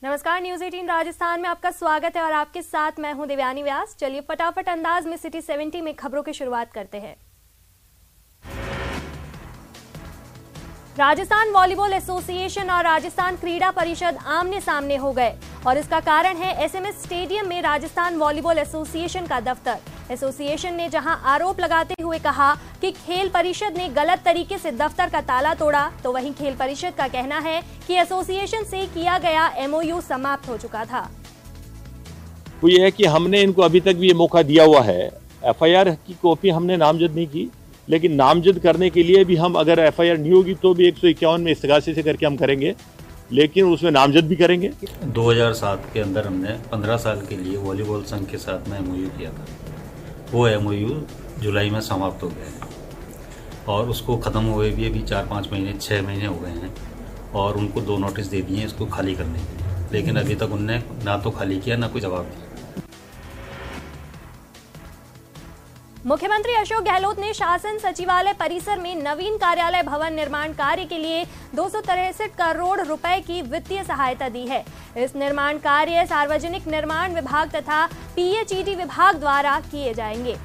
नमस्कार, न्यूज 18 राजस्थान में आपका स्वागत है और आपके साथ मैं हूं देवयानी व्यास। चलिए फटाफट अंदाज में सिटी 70 में खबरों की शुरुआत करते हैं। राजस्थान वॉलीबॉल एसोसिएशन और राजस्थान क्रीड़ा परिषद आमने सामने हो गए और इसका कारण है एसएमएस स्टेडियम में राजस्थान वॉलीबॉल एसोसिएशन का दफ्तर। एसोसिएशन ने जहां आरोप लगाते हुए कहा कि खेल परिषद ने गलत तरीके से दफ्तर का ताला तोड़ा, तो वहीं खेल परिषद का कहना है कि एसोसिएशन से किया गया एमओयू समाप्त हो चुका था। वो ये है कि हमने इनको अभी तक भी ये मौका दिया हुआ है। एफआईआर की कॉपी हमने नामजद नहीं की, लेकिन नामजद करने के लिए भी हम अगर एफआईआर नहीं होगी तो भी 151 में इस्तगासे से करके हम करेंगे, लेकिन उसमें नामजद भी करेंगे। 2007 के अंदर हमने 15 साल के लिए वॉलीबॉल संघ के साथ में एमओयू किया था। वो एमओयू जुलाई में समाप्त हो गया है और उसको ख़त्म हुए भी अभी 4-5 महीने 6 महीने हो गए हैं और उनको 2 नोटिस दे दिए इसको खाली करने के लिए, लेकिन अभी तक उनने ना तो खाली किया ना कोई जवाब दिया। मुख्यमंत्री अशोक गहलोत ने शासन सचिवालय परिसर में नवीन कार्यालय भवन निर्माण कार्य के लिए 263 करोड़ रुपए की वित्तीय सहायता दी है। इस निर्माण कार्य सार्वजनिक निर्माण विभाग तथा पीएचईडी विभाग द्वारा किए जाएंगे।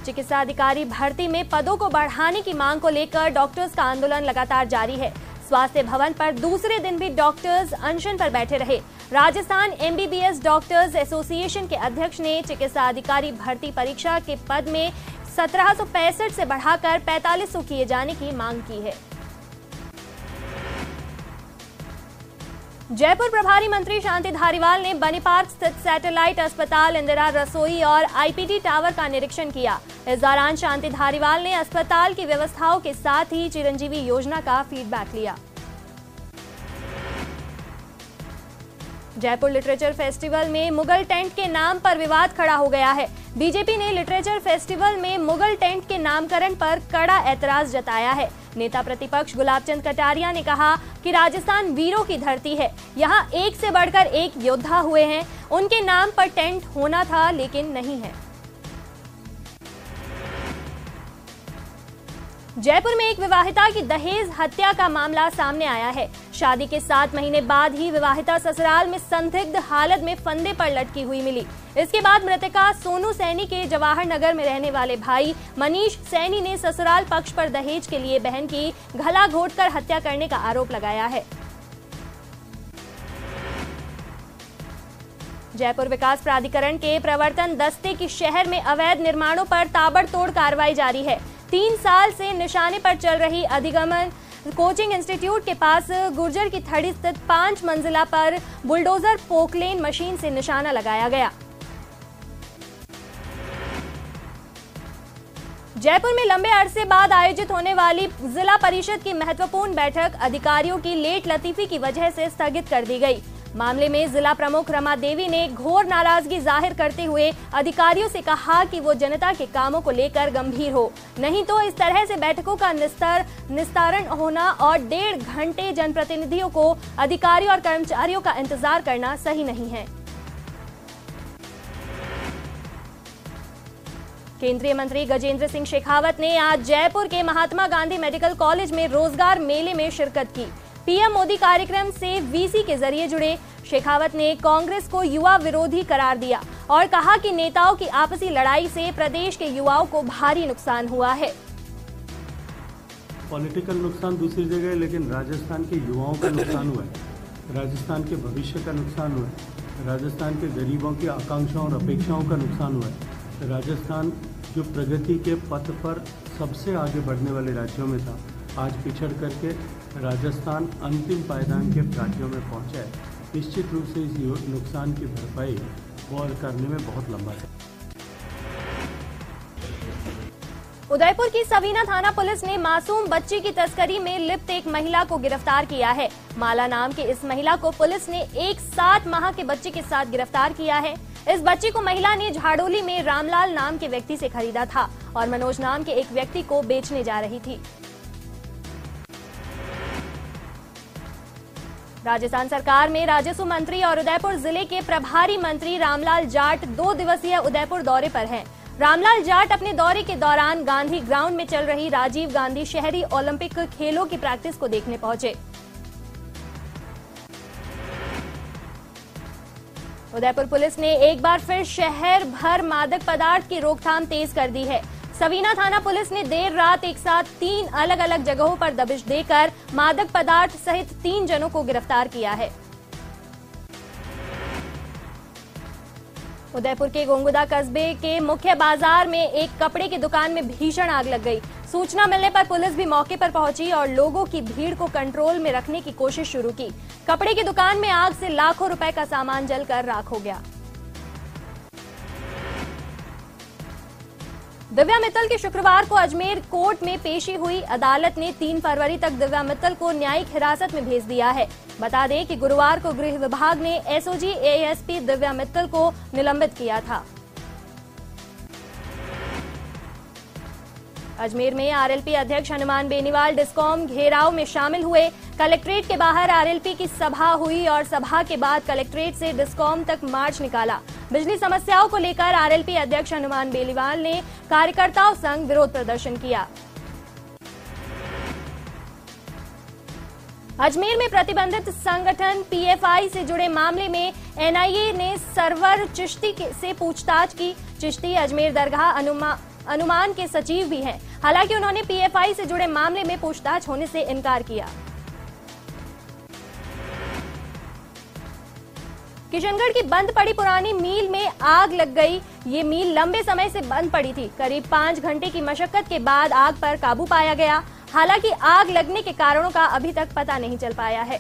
चिकित्सा अधिकारी भर्ती में पदों को बढ़ाने की मांग को लेकर डॉक्टर्स का आंदोलन लगातार जारी है। स्वास्थ्य भवन पर दूसरे दिन भी डॉक्टर्स अनशन पर बैठे रहे। राजस्थान एमबीबीएस डॉक्टर्स एसोसिएशन के अध्यक्ष ने चिकित्सा अधिकारी भर्ती परीक्षा के पद में 1765 से बढ़ाकर 4500 किए जाने की मांग की है। जयपुर प्रभारी मंत्री शांति धारीवाल ने बनी पार्क स्थित सैटेलाइट अस्पताल, इंदिरा रसोई और आईपीडी टावर का निरीक्षण किया। इस दौरान शांति धारीवाल ने अस्पताल की व्यवस्थाओं के साथ ही चिरंजीवी योजना का फीडबैक लिया। जयपुर लिटरेचर फेस्टिवल में मुगल टेंट के नाम पर विवाद खड़ा हो गया है। बीजेपी ने लिटरेचर फेस्टिवल में मुगल टेंट के नामकरण पर कड़ा ऐतराज जताया है। नेता प्रतिपक्ष गुलाब चंद कटारिया ने कहा कि राजस्थान वीरों की धरती है, यहाँ एक से बढ़कर एक योद्धा हुए हैं, उनके नाम पर टेंट होना था लेकिन नहीं है। जयपुर में एक विवाहिता की दहेज हत्या का मामला सामने आया है। शादी के 7 महीने बाद ही विवाहिता ससुराल में संदिग्ध हालत में फंदे पर लटकी हुई मिली। इसके बाद मृतका सोनू सैनी के जवाहर नगर में रहने वाले भाई मनीष सैनी ने ससुराल पक्ष पर दहेज के लिए बहन की गला घोंटकर हत्या करने का आरोप लगाया है। जयपुर विकास प्राधिकरण के प्रवर्तन दस्ते की शहर में अवैध निर्माणों पर ताबड़तोड़ कार्रवाई जारी है। 3 साल से निशाने पर चल रही अधिगमन कोचिंग इंस्टीट्यूट के पास गुर्जर की थड़ी स्थित 5 मंजिला पर बुलडोजर पोकलेन मशीन से निशाना लगाया गया। जयपुर में लंबे अरसे बाद आयोजित होने वाली जिला परिषद की महत्वपूर्ण बैठक अधिकारियों की लेट लतीफी की वजह से स्थगित कर दी गई। मामले में जिला प्रमुख रमा देवी ने घोर नाराजगी जाहिर करते हुए अधिकारियों से कहा कि वो जनता के कामों को लेकर गंभीर हो, नहीं तो इस तरह से बैठकों का निस्तारण होना और 1.5 घंटे जनप्रतिनिधियों को अधिकारियों और कर्मचारियों का इंतजार करना सही नहीं है। केंद्रीय मंत्री गजेंद्र सिंह शेखावत ने आज जयपुर के महात्मा गांधी मेडिकल कॉलेज में रोजगार मेले में शिरकत की। पीएम मोदी कार्यक्रम से वीसी के जरिए जुड़े शेखावत ने कांग्रेस को युवा विरोधी करार दिया और कहा कि नेताओं की आपसी लड़ाई से प्रदेश के युवाओं को भारी नुकसान हुआ है। पॉलिटिकल नुकसान दूसरी जगह है, लेकिन राजस्थान के युवाओं का नुकसान हुआ है, राजस्थान के भविष्य का नुकसान हुआ है, राजस्थान के गरीबों की आकांक्षाओं और अपेक्षाओं का नुकसान हुआ है। राजस्थान जो प्रगति के पथ पर सबसे आगे बढ़ने वाले राज्यों में था, आज पिछड़ करके राजस्थान अंतिम पायदान के राज्यों में पहुंचा है। निश्चित रूप से इस नुकसान की भरपाई और करने में बहुत लंबा है। उदयपुर की सवीना थाना पुलिस ने मासूम बच्ची की तस्करी में लिप्त एक महिला को गिरफ्तार किया है। माला नाम के इस महिला को पुलिस ने एक 7 माह के बच्चे के साथ गिरफ्तार किया है। इस बच्ची को महिला ने झाड़ोली में रामलाल नाम के व्यक्ति से खरीदा था और मनोज नाम के एक व्यक्ति को बेचने जा रही थी। राजस्थान सरकार में राजस्व मंत्री और उदयपुर जिले के प्रभारी मंत्री रामलाल जाट 2 दिवसीय उदयपुर दौरे पर हैं। रामलाल जाट अपने दौरे के दौरान गांधी ग्राउंड में चल रही राजीव गांधी शहरी ओलंपिक खेलों की प्रैक्टिस को देखने पहुंचे। उदयपुर पुलिस ने एक बार फिर शहर भर मादक पदार्थ की रोकथाम तेज कर दी है। सवीना थाना पुलिस ने देर रात एक साथ 3 अलग अलग जगहों पर दबिश देकर मादक पदार्थ सहित 3 जनों को गिरफ्तार किया है। उदयपुर के गोंगुदा कस्बे के मुख्य बाजार में एक कपड़े की दुकान में भीषण आग लग गई। सूचना मिलने पर पुलिस भी मौके पर पहुंची और लोगों की भीड़ को कंट्रोल में रखने की कोशिश शुरू की। कपड़े की दुकान में आग से लाखों रुपए का सामान जलकर राख हो गया। दिव्या मित्तल की शुक्रवार को अजमेर कोर्ट में पेशी हुई। अदालत ने 3 फरवरी तक दिव्या मित्तल को न्यायिक हिरासत में भेज दिया है। बता दें कि गुरुवार को गृह विभाग ने एसओजी एएसपी दिव्या मित्तल को निलंबित किया था। अजमेर में आरएलपी अध्यक्ष हनुमान बेनीवाल डिस्कॉम घेराव में शामिल हुए। कलेक्ट्रेट के बाहर आरएलपी की सभा हुई और सभा के बाद कलेक्ट्रेट से डिस्कॉम तक मार्च निकाला। बिजली समस्याओं को लेकर आरएलपी अध्यक्ष हनुमान बेनीवाल ने कार्यकर्ताओं संग विरोध प्रदर्शन किया। अजमेर में प्रतिबंधित संगठन पीएफआई से जुड़े मामले में एनआईए ने सरवर चिश्ती से पूछताछ की। चिश्ती अजमेर दरगाह अनुमान के सचिव भी हैं। हालांकि उन्होंने पीएफआई से जुड़े मामले में पूछताछ होने से इनकार किया। किशनगढ़ की बंद पड़ी पुरानी मिल में आग लग गई। ये मिल लंबे समय से बंद पड़ी थी। करीब 5 घंटे की मशक्कत के बाद आग पर काबू पाया गया। हालांकि आग लगने के कारणों का अभी तक पता नहीं चल पाया है।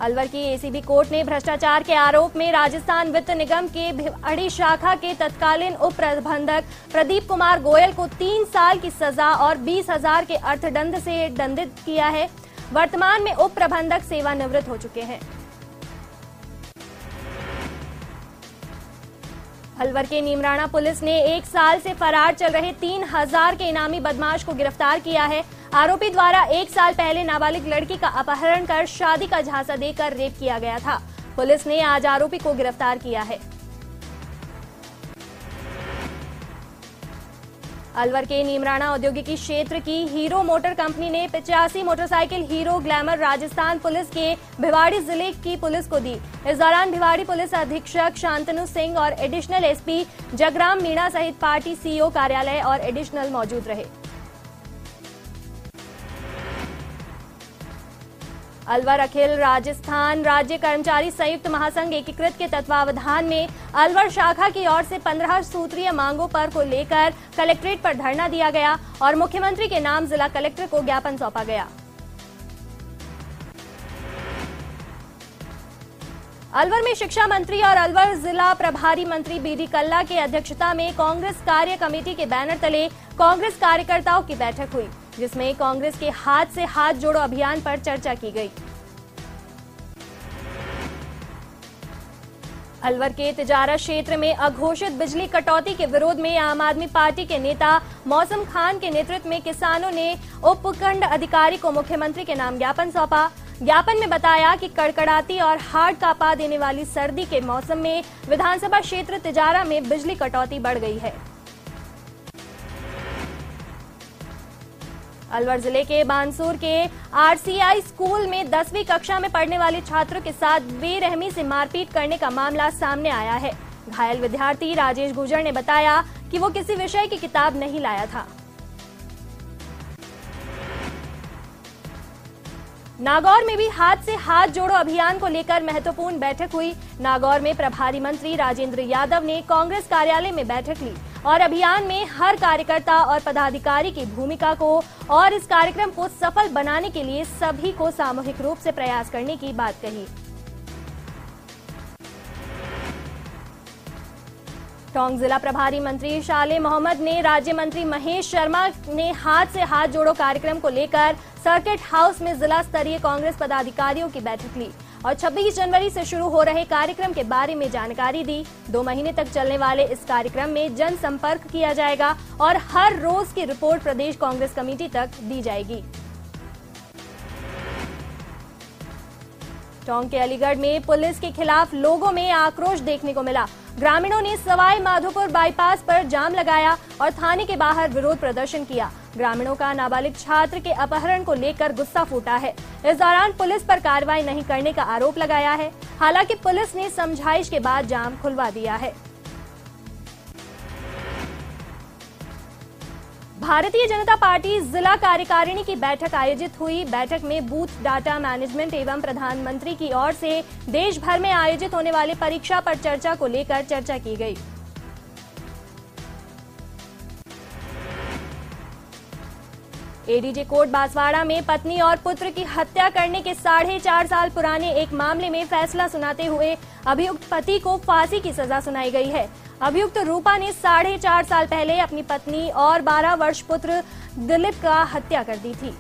अलवर की एसीबी कोर्ट ने भ्रष्टाचार के आरोप में राजस्थान वित्त निगम के भिवाड़ी शाखा के तत्कालीन उप प्रबंधक प्रदीप कुमार गोयल को 3 साल की सजा और 20,000 के अर्थदंड से दंडित किया है। वर्तमान में उप प्रबंधक सेवानिवृत्त हो चुके हैं। अलवर के नीमराणा पुलिस ने 1 साल से फरार चल रहे 3,000 के इनामी बदमाश को गिरफ्तार किया है। आरोपी द्वारा 1 साल पहले नाबालिग लड़की का अपहरण कर शादी का झांसा देकर रेप किया गया था। पुलिस ने आज आरोपी को गिरफ्तार किया है। अलवर के नीमराणा औद्योगिकी क्षेत्र की हीरो मोटर कंपनी ने 85 motorcycle hero glamour Rajasthan police के भिवाड़ी जिले की पुलिस को दी। इस दौरान भिवाड़ी पुलिस अधीक्षक शांतनु सिंह और एडिशनल एसपी जगराम मीणा सहित पार्टी सीईओ कार्यालय और एडिशनल मौजूद रहे। अलवर अखिल राजस्थान राज्य कर्मचारी संयुक्त महासंघ एकीकृत के तत्वावधान में अलवर शाखा की ओर से 15 सूत्रीय मांगों पर को लेकर कलेक्ट्रेट पर धरना दिया गया और मुख्यमंत्री के नाम जिला कलेक्टर को ज्ञापन सौंपा गया। अलवर में शिक्षा मंत्री और अलवर जिला प्रभारी मंत्री बीडी कल्ला की अध्यक्षता में कांग्रेस कार्य कमेटी के बैनर तले कांग्रेस कार्यकर्ताओं की बैठक हुई, जिसमें कांग्रेस के हाथ से हाथ जोड़ो अभियान पर चर्चा की गई। अलवर के तिजारा क्षेत्र में अघोषित बिजली कटौती के विरोध में आम आदमी पार्टी के नेता मौसम खान के नेतृत्व में किसानों ने उपखंड अधिकारी को मुख्यमंत्री के नाम ज्ञापन सौंपा। ज्ञापन में बताया कि कड़कड़ाती और हार्ड कांपा देने वाली सर्दी के मौसम में विधानसभा क्षेत्र तिजारा में बिजली कटौती बढ़ गई है। अलवर जिले के बानसूर के आरसीआई स्कूल में 10वीं कक्षा में पढ़ने वाले छात्रों के साथ बेरहमी से मारपीट करने का मामला सामने आया है। घायल विद्यार्थी राजेश गुर्जर ने बताया कि वो किसी विषय की किताब नहीं लाया था। नागौर में भी हाथ से हाथ जोड़ो अभियान को लेकर महत्वपूर्ण बैठक हुई। नागौर में प्रभारी मंत्री राजेंद्र यादव ने कांग्रेस कार्यालय में बैठक ली और अभियान में हर कार्यकर्ता और पदाधिकारी की भूमिका को और इस कार्यक्रम को सफल बनाने के लिए सभी को सामूहिक रूप से प्रयास करने की बात कही। टोंक जिला प्रभारी मंत्री शाले मोहम्मद ने राज्य मंत्री महेश शर्मा ने हाथ से हाथ जोड़ो कार्यक्रम को लेकर सर्किट हाउस में जिला स्तरीय कांग्रेस पदाधिकारियों की बैठक ली और 26 जनवरी से शुरू हो रहे कार्यक्रम के बारे में जानकारी दी। 2 महीने तक चलने वाले इस कार्यक्रम में जनसंपर्क किया जाएगा और हर रोज की रिपोर्ट प्रदेश कांग्रेस कमेटी तक दी जाएगी। टोंक के अलीगढ़ में पुलिस के खिलाफ लोगों में आक्रोश देखने को मिला। ग्रामीणों ने सवाई माधोपुर बाईपास पर जाम लगाया और थाने के बाहर विरोध प्रदर्शन किया। ग्रामीणों का नाबालिग छात्र के अपहरण को लेकर गुस्सा फूटा है। इस दौरान पुलिस पर कार्रवाई नहीं करने का आरोप लगाया है। हालांकि पुलिस ने समझाइश के बाद जाम खुलवा दिया है। भारतीय जनता पार्टी जिला कार्यकारिणी की बैठक आयोजित हुई। बैठक में बूथ डाटा मैनेजमेंट एवं प्रधानमंत्री की ओर से देश भर में आयोजित होने वाली परीक्षा पर चर्चा को लेकर चर्चा की गई। एडीजे कोर्ट बांसवाड़ा में पत्नी और पुत्र की हत्या करने के 4.5 साल पुराने एक मामले में फैसला सुनाते हुए अभियुक्त पति को फांसी की सजा सुनाई गई है। अभियुक्त रूपा ने 4.5 साल पहले अपनी पत्नी और 12 वर्ष पुत्र दिलीप का हत्या कर दी थी।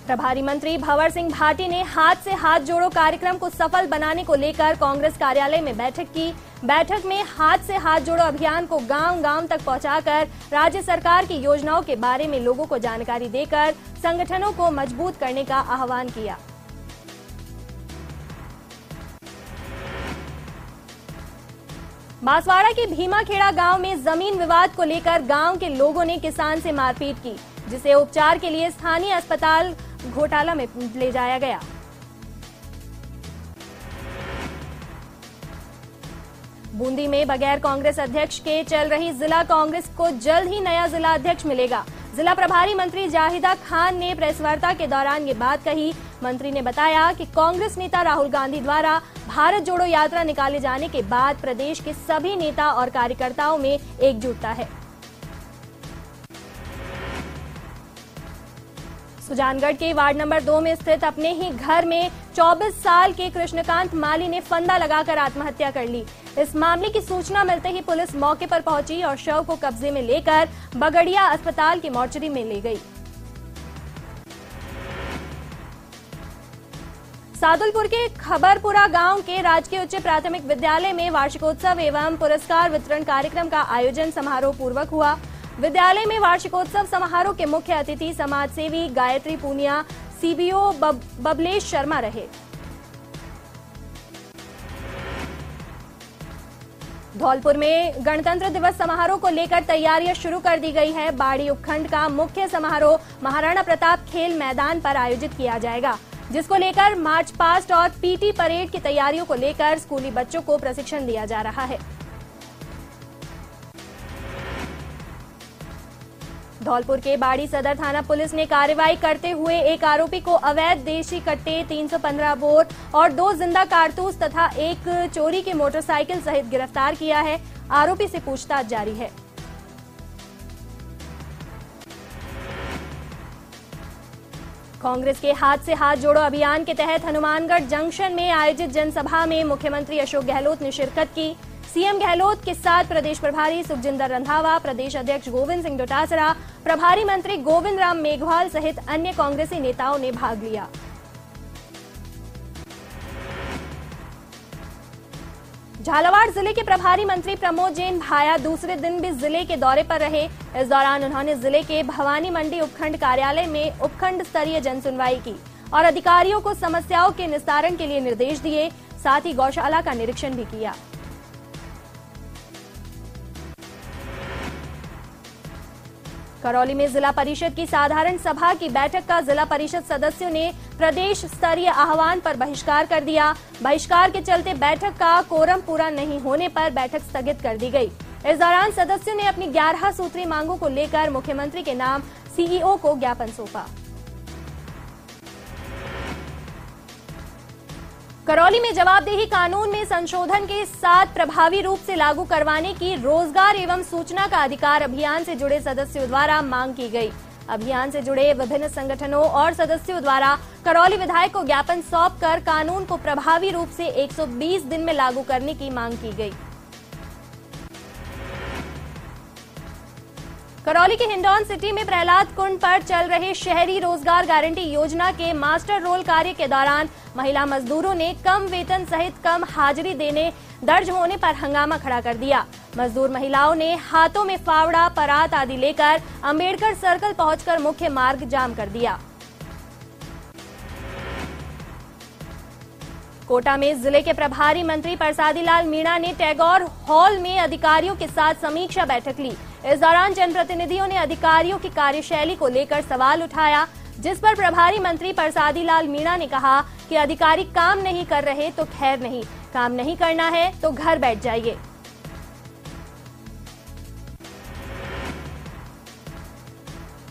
प्रभारी मंत्री भंवर सिंह भाटी ने हाथ से हाथ जोड़ो कार्यक्रम को सफल बनाने को लेकर कांग्रेस कार्यालय में बैठक की। बैठक में हाथ से हाथ जोड़ो अभियान को गांव-गांव तक पहुंचाकर राज्य सरकार की योजनाओं के बारे में लोगों को जानकारी देकर संगठनों को मजबूत करने का आह्वान किया। बांसवाड़ा के भीमाखेड़ा गांव में जमीन विवाद को लेकर गांव के लोगों ने किसान से मारपीट की, जिसे उपचार के लिए स्थानीय अस्पताल घोटाला में ले जाया गया। बूंदी में बगैर कांग्रेस अध्यक्ष के चल रही जिला कांग्रेस को जल्द ही नया जिला अध्यक्ष मिलेगा। जिला प्रभारी मंत्री जाहिदा खान ने प्रेस वार्ता के दौरान ये बात कही। मंत्री ने बताया कि कांग्रेस नेता राहुल गांधी द्वारा भारत जोड़ो यात्रा निकाले जाने के बाद प्रदेश के सभी नेता और कार्यकर्ताओं में एकजुटता है। सुजानगढ़ के वार्ड नंबर 2 में स्थित अपने ही घर में 24 साल के कृष्णकांत माली ने फंदा लगाकर आत्महत्या कर ली। इस मामले की सूचना मिलते ही पुलिस मौके पर पहुंची और शव को कब्जे में लेकर बगड़िया अस्पताल की मोर्चरी में ले गई। सादुलपुर के खबरपुरा गांव के राजकीय उच्च प्राथमिक विद्यालय में वार्षिकोत्सव एवं पुरस्कार वितरण कार्यक्रम का आयोजन समारोह पूर्वक हुआ। विद्यालय में वार्षिकोत्सव समारोह के मुख्य अतिथि समाजसेवी गायत्री पूनिया, सीबीओ बबलेश शर्मा रहे। धौलपुर में गणतंत्र दिवस समारोह को लेकर तैयारियां शुरू कर दी गई है। बाड़ी उपखंड का मुख्य समारोह महाराणा प्रताप खेल मैदान पर आयोजित किया जाएगा, जिसको लेकर मार्च पास्ट और पीटी परेड की तैयारियों को लेकर स्कूली बच्चों को प्रशिक्षण दिया जा रहा है। धौलपुर के बाड़ी सदर थाना पुलिस ने कार्रवाई करते हुए एक आरोपी को अवैध देशी कट्टे 315 बोर और 2 जिंदा कारतूस तथा एक चोरी की मोटरसाइकिल सहित गिरफ्तार किया है। आरोपी से पूछताछ जारी है। कांग्रेस के हाथ से हाथ जोड़ो अभियान के तहत हनुमानगढ़ जंक्शन में आयोजित जनसभा में मुख्यमंत्री अशोक गहलोत ने शिरकत की। सीएम गहलोत के साथ प्रदेश प्रभारी सुखजिंदर रंधावा, प्रदेश अध्यक्ष गोविंद सिंह डोटासरा, प्रभारी मंत्री गोविंद राम मेघवाल सहित अन्य कांग्रेसी नेताओं ने भाग लिया। झालावाड़ जिले के प्रभारी मंत्री प्रमोद जैन भाया दूसरे दिन भी जिले के दौरे पर रहे। इस दौरान उन्होंने जिले के भवानी मंडी उपखंड कार्यालय में उपखंड स्तरीय जनसुनवाई की और अधिकारियों को समस्याओं के निस्तारण के लिए निर्देश दिए। साथ ही गौशाला का निरीक्षण भी किया। करौली में जिला परिषद की साधारण सभा की बैठक का जिला परिषद सदस्यों ने प्रदेश स्तरीय आह्वान पर बहिष्कार कर दिया। बहिष्कार के चलते बैठक का कोरम पूरा नहीं होने पर बैठक स्थगित कर दी गई। इस दौरान सदस्यों ने अपनी 11 सूत्री मांगों को लेकर मुख्यमंत्री के नाम सीईओ को ज्ञापन सौंपा। करौली में जवाबदेही कानून में संशोधन के साथ प्रभावी रूप से लागू करवाने की रोजगार एवं सूचना का अधिकार अभियान से जुड़े सदस्यों द्वारा मांग की गई। अभियान से जुड़े विभिन्न संगठनों और सदस्यों द्वारा करौली विधायक को ज्ञापन सौंपकर कानून को प्रभावी रूप से 120 दिन में लागू करने की मांग की गई। करौली के हिंडौन सिटी में प्रहलाद कुंड पर चल रहे शहरी रोजगार गारंटी योजना के मास्टर रोल कार्य के दौरान महिला मजदूरों ने कम वेतन सहित कम हाजिरी देने दर्ज होने पर हंगामा खड़ा कर दिया। मजदूर महिलाओं ने हाथों में फावड़ा, परात आदि लेकर अंबेडकर सर्कल पहुंचकर मुख्य मार्ग जाम कर दिया। कोटा में जिले के प्रभारी मंत्री परसादी लाल मीणा ने टैगोर हॉल में अधिकारियों के साथ समीक्षा बैठक ली। इस दौरान जनप्रतिनिधियों ने अधिकारियों की कार्यशैली को लेकर सवाल उठाया, जिस पर प्रभारी मंत्री परसादी लाल मीणा ने कहा कि अधिकारी काम नहीं कर रहे तो खैर नहीं, काम नहीं करना है तो घर बैठ जाइए।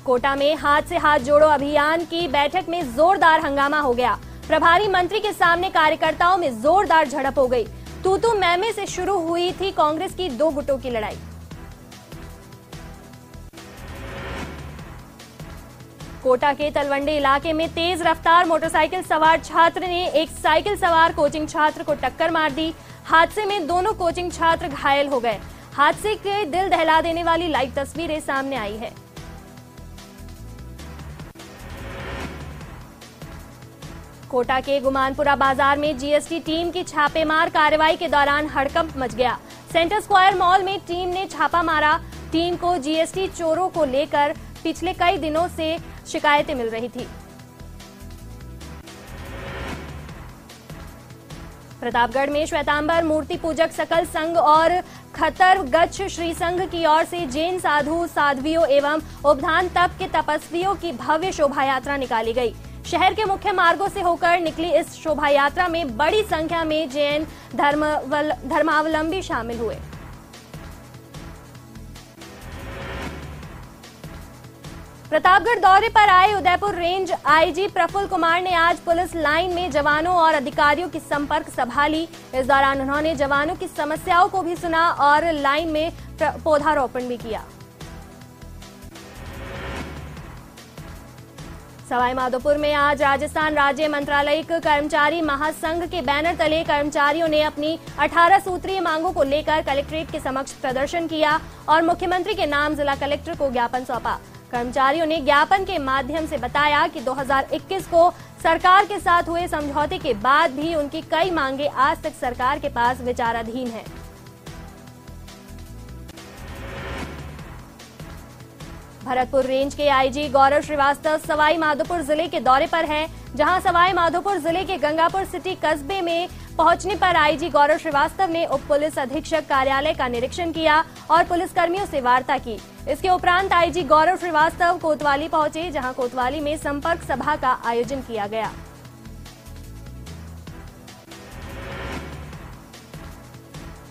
कोटा में हाथ से हाथ जोड़ो अभियान की बैठक में जोरदार हंगामा हो गया। प्रभारी मंत्री के सामने कार्यकर्ताओं में जोरदार झड़प हो गई। तू मैमे से शुरू हुई थी कांग्रेस की दो गुटों की लड़ाई। कोटा के तलवंडी इलाके में तेज रफ्तार मोटरसाइकिल सवार छात्र ने एक साइकिल सवार कोचिंग छात्र को टक्कर मार दी। हादसे में दोनों कोचिंग छात्र घायल हो गए। हादसे के दिल दहला देने वाली लाइव तस्वीरें सामने आई है। कोटा के गुमानपुरा बाजार में जीएसटी टीम की छापेमार कार्रवाई के दौरान हड़कंप मच गया। सेंटर स्क्वायर मॉल में टीम ने छापा मारा। टीम को जीएसटी चोरों को लेकर पिछले कई दिनों से शिकायतें मिल रही थी। प्रतापगढ़ में श्वेतांबर मूर्ति पूजक सकल संघ और खतर गच्छ श्री संघ की ओर से जैन साधु साध्वियों एवं उपधान तप के तपस्वियों की भव्य शोभा यात्रा निकाली गई। शहर के मुख्य मार्गों से होकर निकली इस शोभा यात्रा में बड़ी संख्या में जैन धर्मावलंबी शामिल हुए। प्रतापगढ़ दौरे पर आए उदयपुर रेंज आईजी प्रफुल्ल कुमार ने आज पुलिस लाइन में जवानों और अधिकारियों की संपर्क सभा ली। इस दौरान उन्होंने जवानों की समस्याओं को भी सुना और लाइन में पौधारोपण भी किया। सवाईमाधोपुर में आज राजस्थान राज्य मंत्रालयिक कर्मचारी महासंघ के बैनर तले कर्मचारियों ने अपनी 18 सूत्रीय मांगों को लेकर कलेक्ट्रेट के समक्ष प्रदर्शन किया और मुख्यमंत्री के नाम जिला कलेक्टर को ज्ञापन सौंपा। कर्मचारियों ने ज्ञापन के माध्यम से बताया कि 2021 को सरकार के साथ हुए समझौते के बाद भी उनकी कई मांगे आज तक सरकार के पास विचाराधीन हैं। भरतपुर रेंज के आईजी गौरव श्रीवास्तव सवाईमाधोपुर जिले के दौरे पर हैं, जहां सवाईमाधोपुर जिले के गंगापुर सिटी कस्बे में पहुंचने पर आईजी गौरव श्रीवास्तव ने उप पुलिस अधीक्षक कार्यालय का निरीक्षण किया और पुलिसकर्मियों से वार्ता की। इसके उपरांत आईजी गौरव श्रीवास्तव कोतवाली पहुंचे, जहां कोतवाली में संपर्क सभा का आयोजन किया गया।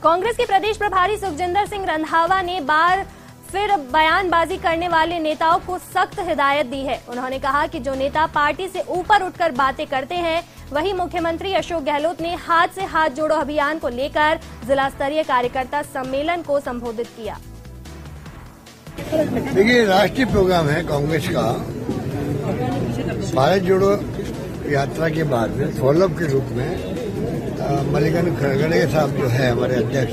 कांग्रेस के प्रदेश प्रभारी सुखजिंदर सिंह रंधावा ने बार फिर बयानबाजी करने वाले नेताओं को सख्त हिदायत दी है। उन्होंने कहा कि जो नेता पार्टी से ऊपर उठकर बातें करते हैं, वहीं मुख्यमंत्री अशोक गहलोत ने हाथ से हाथ जोड़ो अभियान को लेकर जिला स्तरीय कार्यकर्ता सम्मेलन को संबोधित किया। देखिए, राष्ट्रीय प्रोग्राम है कांग्रेस का। भारत जोड़ो यात्रा के बाद में फॉलोअप के रूप में मल्लिकार्जुन खड़गे साहब जो है हमारे अध्यक्ष,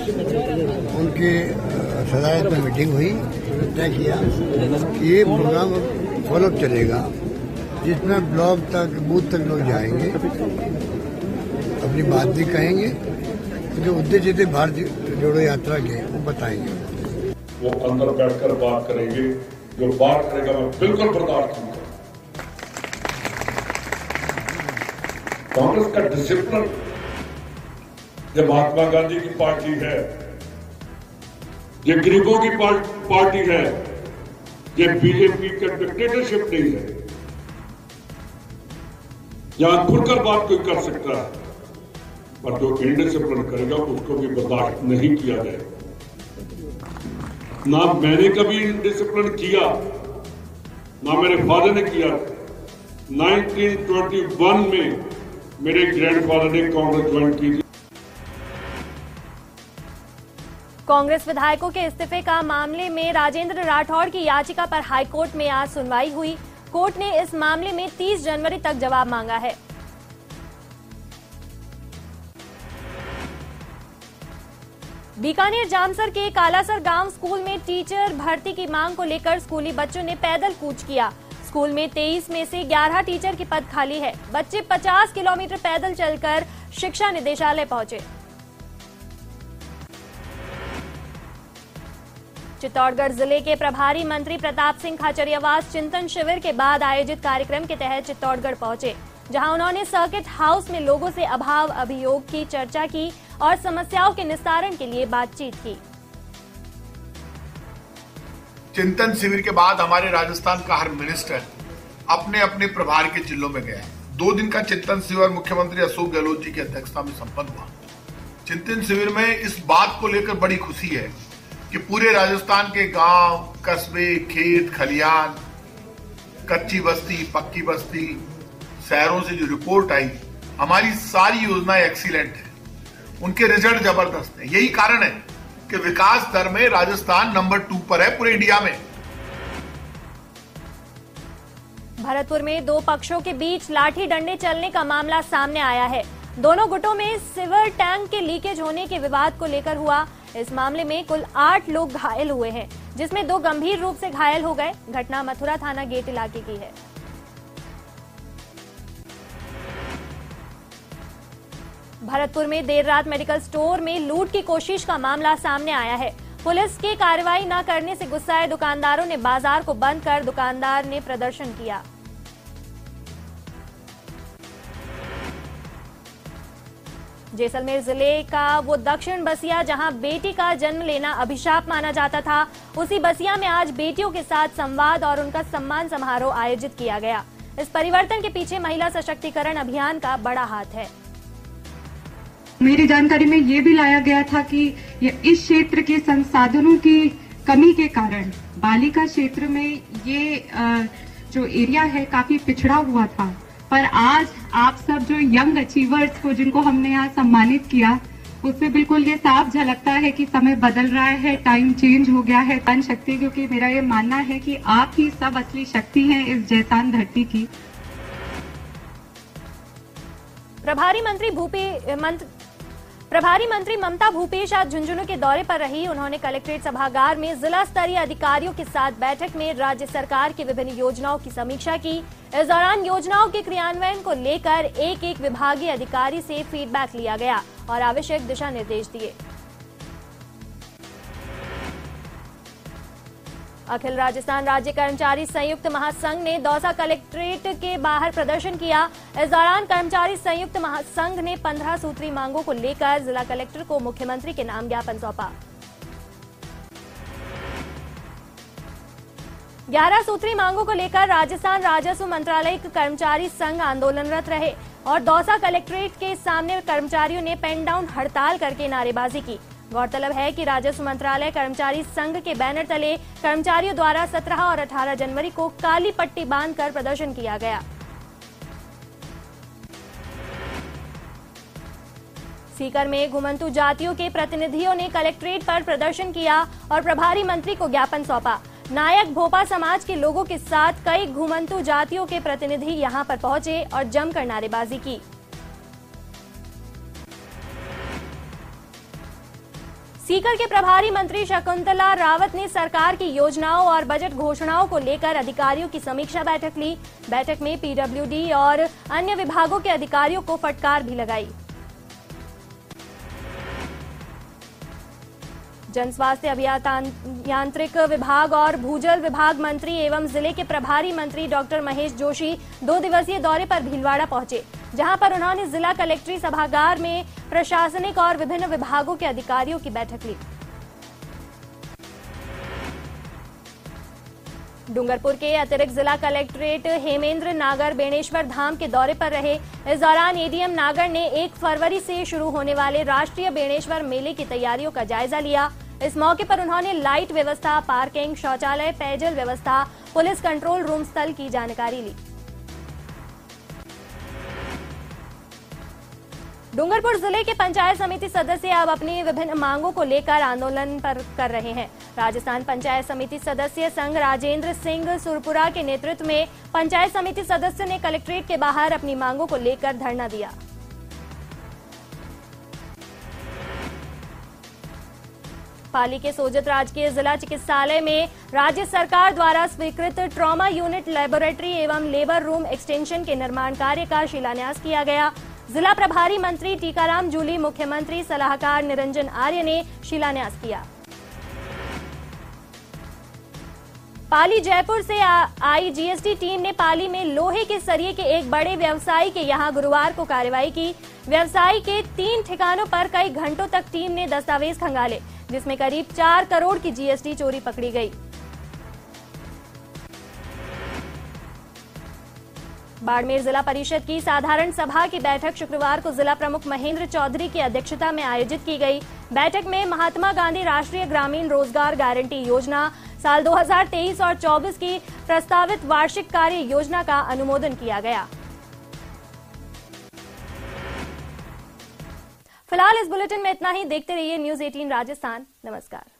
उनकी सदारत में मीटिंग हुई, तय किया कि ये प्रोग्राम फॉलोअप चलेगा, जिसमें ब्लॉक तक बूथ तक लोग जाएंगे, अपनी बात भी कहेंगे, जो उद्देश्य थे भारत जोड़ो यात्रा के वो बताएंगे। वो अंदर बैठकर बात करेंगे, जो बात करेगा मैं बिल्कुल बर्दाश्त नहीं करूंगा। कांग्रेस का डिसिप्लिन ये महात्मा गांधी की पार्टी है, ये गरीबों की पार्टी है, ये बीजेपी का डिक्टेटरशिप नहीं है। यहां खुलकर बात कोई कर सकता है, पर जो इनडिसिप्लिन करेगा उसको भी बर्दाश्त नहीं किया जाएगा। ना मैंने कभी इनडिसिप्लिन किया, ना मेरे फादर ने किया। 1921 में मेरे ग्रैंडफादर ने कांग्रेस ज्वाइन की थी। कांग्रेस विधायकों के इस्तीफे का मामले में राजेंद्र राठौड़ की याचिका पर हाईकोर्ट में आज सुनवाई हुई। कोर्ट ने इस मामले में 30 जनवरी तक जवाब मांगा है। बीकानेर जामसर के कालासर गांव स्कूल में टीचर भर्ती की मांग को लेकर स्कूली बच्चों ने पैदल कूच किया। स्कूल में 23 में से 11 टीचर की पद खाली है। बच्चे 50 किलोमीटर पैदल चलकर शिक्षा निदेशालय पहुंचे। चित्तौड़गढ़ जिले के प्रभारी मंत्री प्रताप सिंह खाचरियावास चिंतन शिविर के बाद आयोजित कार्यक्रम के तहत चित्तौड़गढ़ पहुंचे। जहां उन्होंने सर्किट हाउस में लोगों से अभाव अभियोग की चर्चा की और समस्याओं के निस्तारण के लिए बातचीत की। चिंतन शिविर के बाद हमारे राजस्थान का हर मिनिस्टर अपने अपने प्रभार के जिलों में गया है। 2 दिन का चिंतन शिविर मुख्यमंत्री अशोक गहलोत जी की अध्यक्षता में संपन्न हुआ। चिंतन शिविर में इस बात को लेकर बड़ी खुशी है कि पूरे राजस्थान के गांव, कस्बे, खेत, खलियान, कच्ची बस्ती, पक्की बस्ती, शहरों से जो रिपोर्ट आई, हमारी सारी योजनाएं एक्सीलेंट है, उनके रिजल्ट जबरदस्त है। यही कारण है कि विकास दर में राजस्थान नंबर 2 पर है पूरे इंडिया में। भरतपुर में 2 पक्षों के बीच लाठी डंडे चलने का मामला सामने आया है। दोनों गुटों में सीवर टैंक के लीकेज होने के विवाद को लेकर हुआ। इस मामले में कुल 8 लोग घायल हुए हैं, जिसमें 2 गंभीर रूप से घायल हो गए। घटना मथुरा थाना गेट इलाके की है। भरतपुर में देर रात मेडिकल स्टोर में लूट की कोशिश का मामला सामने आया है। पुलिस की कार्रवाई न करने से गुस्साए दुकानदारों ने बाजार को बंद कर दुकानदार ने प्रदर्शन किया। जैसलमेर जिले का वो दक्षिण बसिया जहां बेटी का जन्म लेना अभिशाप माना जाता था, उसी बसिया में आज बेटियों के साथ संवाद और उनका सम्मान समारोह आयोजित किया गया। इस परिवर्तन के पीछे महिला सशक्तिकरण अभियान का बड़ा हाथ है। मेरी जानकारी में ये भी लाया गया था कि इस क्षेत्र के संसाधनों की कमी के कारण बालिका क्षेत्र में ये जो एरिया है काफी पिछड़ा हुआ था, पर आज आप सब जो यंग अचीवर्स को जिनको हमने यहाँ सम्मानित किया, उससे बिल्कुल ये साफ झलकता है कि समय बदल रहा है, टाइम चेंज हो गया है। तन शक्ति, क्योंकि मेरा ये मानना है कि आप ही सब असली शक्ति हैं इस जैसान धरती की। प्रभारी मंत्री ममता भूपेश आज झुंझुनू के दौरे पर रही। उन्होंने कलेक्ट्रेट सभागार में जिला स्तरीय अधिकारियों के साथ बैठक में राज्य सरकार की विभिन्न योजनाओं की समीक्षा की। इस दौरान योजनाओं के क्रियान्वयन को लेकर एक विभागीय अधिकारी से फीडबैक लिया गया और आवश्यक दिशा निर्देश दिए। अखिल राजस्थान राज्य कर्मचारी संयुक्त महासंघ ने दौसा कलेक्ट्रेट के बाहर प्रदर्शन किया। इस दौरान कर्मचारी संयुक्त महासंघ ने 15 सूत्री मांगों को लेकर जिला कलेक्टर को मुख्यमंत्री के नाम ज्ञापन सौंपा। 11 सूत्री मांगों को लेकर राजस्थान राजस्व मंत्रालय कर्मचारी संघ आंदोलनरत रहे और दौसा कलेक्ट्रेट के सामने कर्मचारियों ने पेन डाउन हड़ताल करके नारेबाजी की। गौरतलब है कि राजस्व मंत्रालय कर्मचारी संघ के बैनर तले कर्मचारियों द्वारा 17 और 18 जनवरी को काली पट्टी बांधकर प्रदर्शन किया गया। सीकर में घुमंतू जातियों के प्रतिनिधियों ने कलेक्ट्रेट पर प्रदर्शन किया और प्रभारी मंत्री को ज्ञापन सौंपा। नायक भोपा समाज के लोगों के साथ कई घुमंतू जातियों के प्रतिनिधि यहां पर पहुंचे और जमकर नारेबाजी की। सीकर के प्रभारी मंत्री शकुंतला रावत ने सरकार की योजनाओं और बजट घोषणाओं को लेकर अधिकारियों की समीक्षा बैठक ली। बैठक में पीडब्ल्यूडी और अन्य विभागों के अधिकारियों को फटकार भी लगाई। जन स्वास्थ्य अभियांत्रिक विभाग और भूजल विभाग मंत्री एवं जिले के प्रभारी मंत्री डॉक्टर महेश जोशी 2 दिवसीय दौरे पर भीलवाड़ा पहुंचे, जहां पर उन्होंने जिला कलेक्ट्री सभागार में प्रशासनिक और विभिन्न विभागों के अधिकारियों की बैठक ली। डूंगरपुर के अतिरिक्त जिला कलेक्ट्रेट हेमेंद्र नागर बेणेश्वर धाम के दौरे पर रहे। इस दौरान एडीएम नागर ने 1 फरवरी से शुरू होने वाले राष्ट्रीय बेणेश्वर मेले की तैयारियों का जायजा लिया। इस मौके पर उन्होंने लाइट व्यवस्था, पार्किंग, शौचालय, पेयजल व्यवस्था, पुलिस कंट्रोल रूम स्थल की जानकारी ली। डूंगरपुर जिले के पंचायत समिति सदस्य अब अपनी विभिन्न मांगों को लेकर आंदोलन कर रहे हैं। राजस्थान पंचायत समिति सदस्य संघ राजेंद्र सिंह सुरपुरा के नेतृत्व में पंचायत समिति सदस्य ने कलेक्ट्रेट के बाहर अपनी मांगों को लेकर धरना दिया। पाली के सोजत राजकीय जिला चिकित्सालय में राज्य सरकार द्वारा स्वीकृत ट्रॉमा यूनिट, लेबोरेटरी एवं लेबर रूम एक्सटेंशन के निर्माण कार्य का शिलान्यास किया गया। जिला प्रभारी मंत्री टीकाराम जूली, मुख्यमंत्री सलाहकार निरंजन आर्य ने शिलान्यास किया। पाली जयपुर से आई जीएसटी टीम ने पाली में लोहे के सरिये के एक बड़े व्यवसायी के यहां गुरुवार को कार्रवाई की। व्यवसायी के 3 ठिकानों पर कई घंटों तक टीम ने दस्तावेज खंगाले, जिसमें करीब 4 करोड़ की जीएसटी चोरी पकड़ी गई। बाड़मेर जिला परिषद की साधारण सभा की बैठक शुक्रवार को जिला प्रमुख महेंद्र चौधरी की अध्यक्षता में आयोजित की गई। बैठक में महात्मा गांधी राष्ट्रीय ग्रामीण रोजगार गारंटी योजना साल 2023 और 24 की प्रस्तावित वार्षिक कार्य योजना का अनुमोदन किया गया। फिलहाल इस बुलेटिन में इतना ही। देखते रहिए न्यूज़ 18 राजस्थान। नमस्कार।